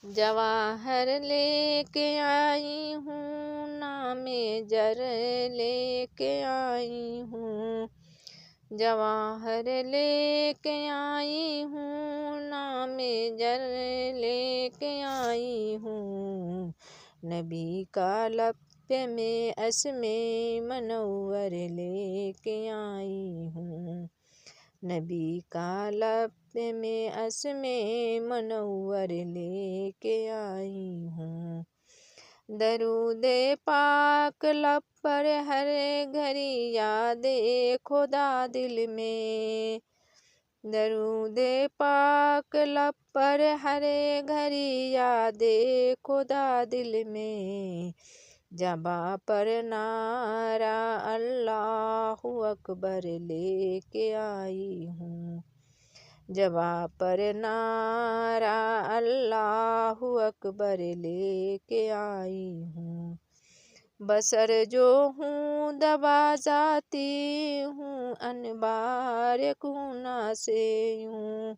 जवाहर लेके आई हूँ, नामे जर लेके आई हूँ। जवाहर लेके आई हूँ, नामे जर लेके आई हूँ। नबी का लप्य में असमे मनव्वर लेके आई हूँ। नबी का लप्य में असमे मनव्वर लेके आई हूँ। दरूदे पाक लब पर हर घड़ी यादे खुदा दिल में। दरूदे पाक लब पर हर घड़ी यादे खुदा दिल में। जबा पर नारा अल्लाहु अकबर लेके आई हूँ। जबा पर नारा अल्लाहु अकबर लेके आई हूँ। बसर जो हूँ दबा जाती हूँ, अनबार गुना से यूँ।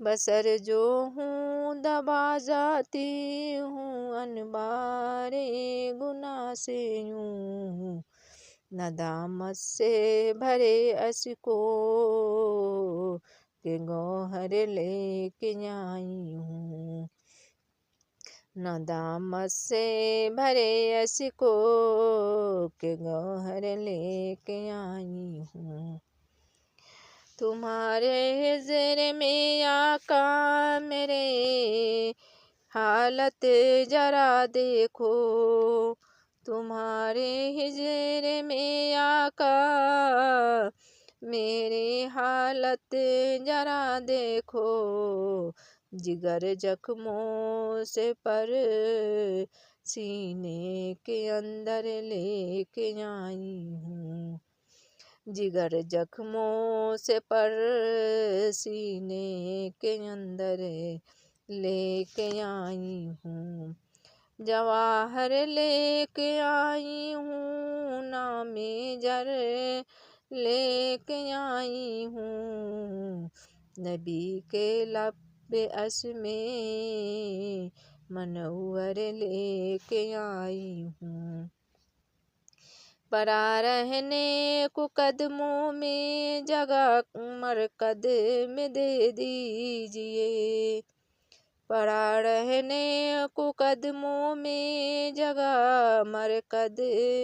बसर जो हूँ दबा जाती हूँ, अनबारे गुना से यूँ। नदामत से भरे अश्कों के गौहर लेके आई हूँ। नदामत से भरे अश्कों के गौहर लेके आई हूँ। तुम्हारे हिज्र में आका मेरे हालत जरा देखो। तुम्हारे हिज्र में आका मेरी हालत जरा देखो। जिगर जख्मों से पर सीने के अंदर लेके आई हूँ। जिगर जख्मों से पर सीने के अंदर लेके आई हूँ। जवाहर लेके आई हूँ, नामे जर लेके आई हूँ। नबी के लब पे असमे मनव्वर लेके आई हूँ। परा रहने को कदमों में जगह मरकद में दे दीजिए। परा रहने को कदमों में जगह मरकद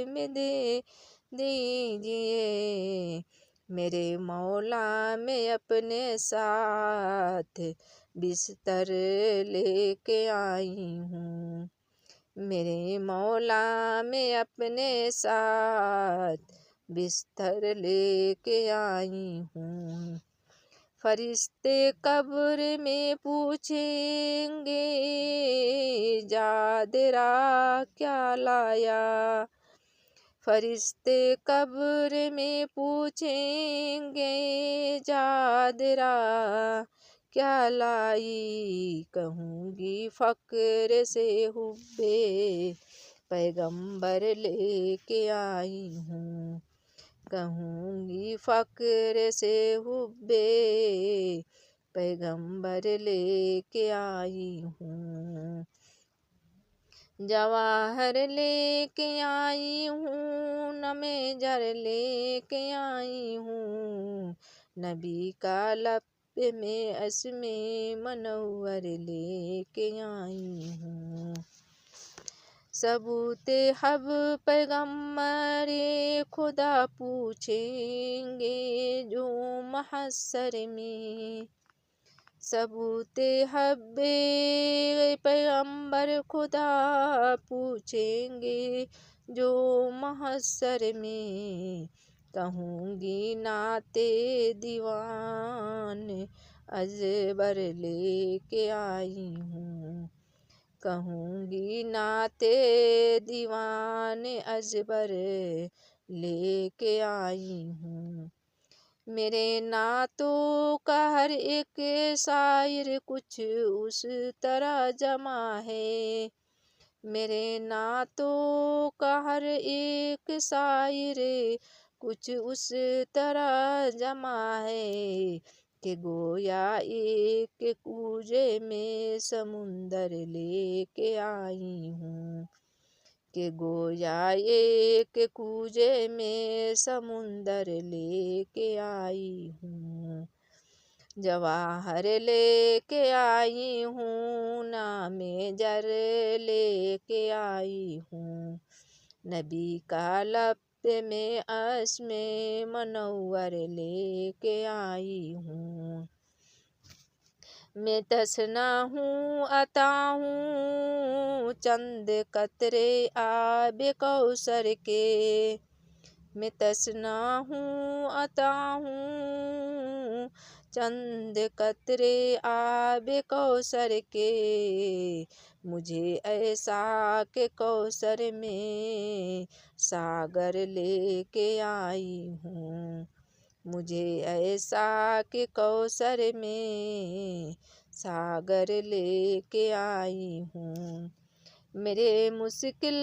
में दे दीजिए। मेरे मौला में अपने साथ बिस्तर लेके आई हूँ। मेरे मौला में अपने साथ बिस्तर लेके आई हूँ। फरिश्ते कब्र में पूछेंगे जादरा क्या लाया। फरिश्ते कब्र में पूछेंगे जादरा क्या लाई। कहूँगी फ़क्र से हुब्बे पैगंबर लेके आई हूँ। कहूँगी फ़क्र से हुब्बे पैगंबर लेके आई हूँ। जवाहर लेके आई हूँ, नमे जर लेके आई हूँ। नबी का लप्य में असमे मनव्वर लेके आई हूँ। सबूते हब पैगम्बरे खुदा पूछेंगे जो महशर में। सबूते हब्बे पैगम्बर खुदा पूछेंगे जो महशर में। कहूँगी नाते दीवान अजबर लेके आई हूँ। कहूँगी नाते दीवान अजबर लेके आई हूँ। मेरे नातों का हर एक शायर कुछ उस तरह जमा है। मेरे नातों का हर एक शायर कुछ उस तरह जमा है। के गोया एक कूजे में समुंदर लेके आई हूँ, के गोया एक कूजे में समुंदर लेके आई हूँ। जवाहर लेके आई हूँ, नामे जर लेके आई हूँ, नबी का लब में अस्मे मनव्वर लेके आई हूँ। मैं तसना हूँ अता हूँ चंद कतरे आब कौसर के, मैं तसना हूँ अता हूँ चंद कतरे आब कौसर के, मुझे ऐसा के कौसर में सागर लेके आई हूँ, मुझे ऐसा के कौसर में सागर लेके आई हूँ। मेरे मुश्किल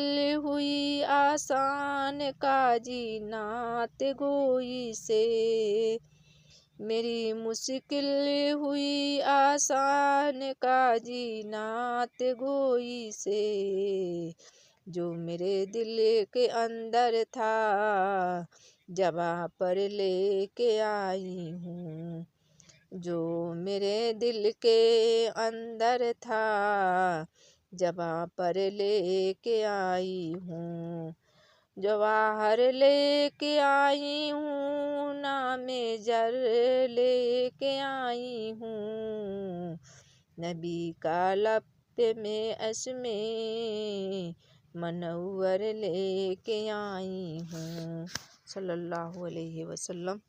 हुई आसान काजी नात गोई से, मेरी मुश्किल हुई आसान काजी नात गोई से, जो मेरे दिल के अंदर था जबा पर लेके आई हूँ, जो मेरे दिल के अंदर था जबा पर लेके आई हूँ। जवाहर लेके आई हूँ, नामे जर लेके आई हूँ, नबी का लब में अस्मे मनव्वर लेके आई हूँ। सल्लल्लाहु अलैहि वसल्लम।